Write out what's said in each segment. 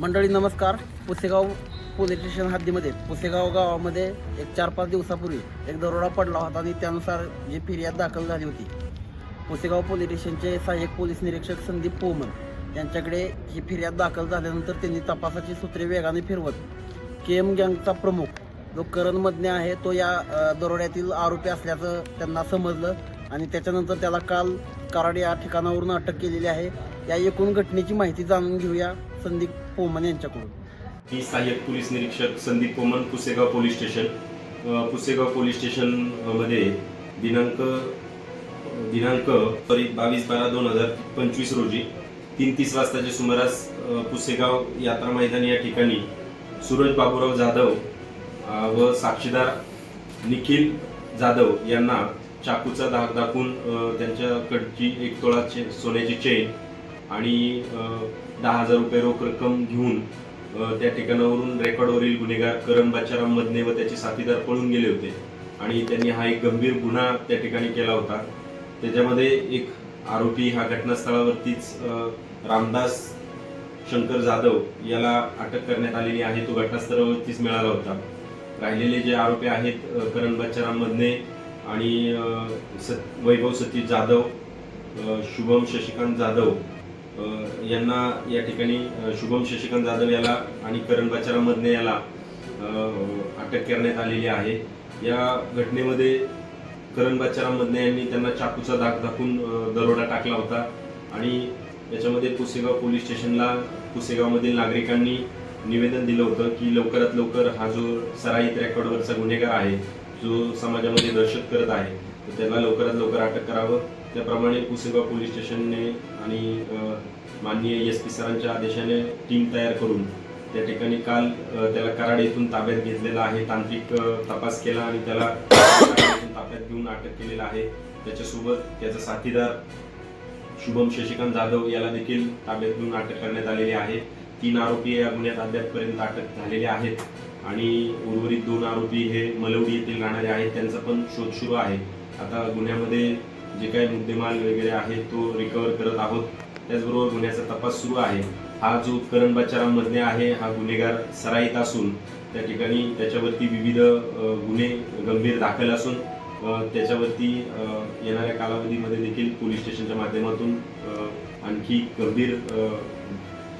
मंडळी नमस्कार. Pusegaon police station हद्दीमध्ये Pusegaon गावामध्ये एक 4-5 दिवसापूर्वी एक दरोडा पडला होता आणि त्यानुसार जी फिर्याद दाखल झाली होती. पुसेगाव पोलीस स्टेशनचे सहाय्यक पोलीस निरीक्षक संदीप पोमन यांच्याकडे ही फिर्याद दाखल झाल्यानंतर त्यांनी तपासाची सूत्रे वेगाने फिरवत KM गँगचा प्रमुख जो करण मदने आहे तो या दरोड्यातील आरोपी असल्याचं त्यांना समजलं आणि त्याच्यानंतर त्याला काल कराड या ठिकाणावरून अटक केलेली आहे. या एकूण घटनेची माहिती जाणून घेऊया संदीप पोमन यांच्याकडून. मी सहाय्यक पोलीस निरीक्षक Sandeep Poman, Pusegaon police station. Pusegaon police स्टेशनमध्ये दिनांक 22/12/2025 रोजी 3:30 वाजताच्या सुमारास पुसेगाव यात्रा मैदान या ठिकाणी सूरज बाबूराव जाधव व साक्षीदार निखिल जाधव यांना चाकूचा धाक दाखवून त्यांच्याकडची 1 तोळा सोन्याची चेन आणि 10,000 रुपये रोख रक्कम घेऊन त्या ठिकाणावरून रेकॉर्डवरील गुन्हेगार करण बाचाराम मदने व त्याचे साथीदार पळून गेले होते आणि त्यांनी हा एक गंभीर गुन्हा त्या ठिकाणी केला होता. त्याच्यामध्ये एक आरोपी हा घटनास्थळावरतीच रामदास शंकर जाधव याला अटक करण्यात आलेली आहे. तो घटनास्थळावरतीच मिळाला होता. राहिलेले जे आरोपी आहेत करण बाचाराम मदने आणि वैभव सतीश जाधव, शुभम शशिकांत जाधव यांना या ठिकाणी शुभम शशिकांत जाधव याला आणि करण बाचाराम मदने याला अटक करण्यात आलेली आहे. या घटनेमध्ये करण बाचाराम मदने यांनी त्यांना चाकूचा धाक दाखवून दरोडा टाकला होता आणि याच्यामध्ये पुसेगाव पोलीस स्टेशनला पुसेगावमधील नागरिकांनी निवेदन दिलं होतं की लवकरात लवकर हा जो सराईत रेकॉर्डवरचा गुन्हेगार आहे जो समाजामध्ये दहशत करत आहे तर त्याला लवकरात लवकर अटक करावं. त्याप्रमाणे पुसेगाव पोलीस स्टेशनने आणि माननीय SP सरांच्या आदेशाने टीम तयार करून त्या ठिकाणी काल त्याला कराड येथून ताब्यात घेतलेला आहे. तांत्रिक तपास केला आणि त्याला ताब्यात घेऊन अटक केलेला आहे. त्याच्यासोबत त्याचा साथीदार शुभम शशिकांत जाधव याला देखील ताब्यात घेऊन अटक करण्यात आलेली आहे. 3 आरोपी या गुन्ह्यात अद्यापपर्यंत अटक झालेले आहेत आणि उर्वरित 2 आरोपी हे मलवडी येथील राहणारे आहेत. त्यांचा पण शोध सुरू आहे. आता गुन्ह्यामध्ये जे काही मुद्देमाल वगैरे आहे तो रिकव्हर करत आहोत. त्याचबरोबर गुन्ह्याचा तपास सुरू आहे. हा जो करण बाचाराम मदने आहे हा गुन्हेगार सराईत असून त्या ठिकाणी त्याच्यावरती विविध गुन्हे गंभीर दाखल असून त्याच्यावरती येणाऱ्या कालावधीमध्ये देखील पोलीस स्टेशनच्या माध्यमातून आणखी गंभीर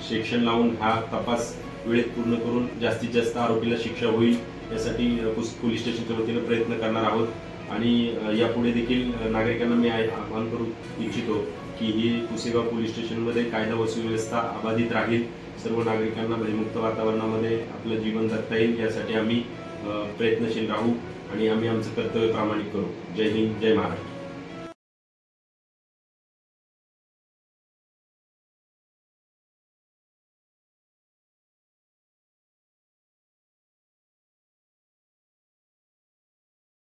सेक्शन लावून हा तपास वेळेत पूर्ण करून जास्तीत जास्त आरोपीला शिक्षा होईल यासाठी पोलीस स्टेशनच्या वतीने प्रयत्न करणार आहोत. आणि यापुढे देखील नागरिकांना मी आवाहन करू इच्छितो की ही पुसेगाव पोलीस स्टेशनमध्ये कायदा व सुव्यवस्था अबाधित राहील. सर्व नागरिकांना भयमुक्त वातावरणामध्ये आपलं जीवन जगता येईल यासाठी आम्ही प्रयत्नशील राहू आणि आम्ही आमचं कर्तव्य प्रामाणिक करू. जय हिंद, जय महाराष्ट्र.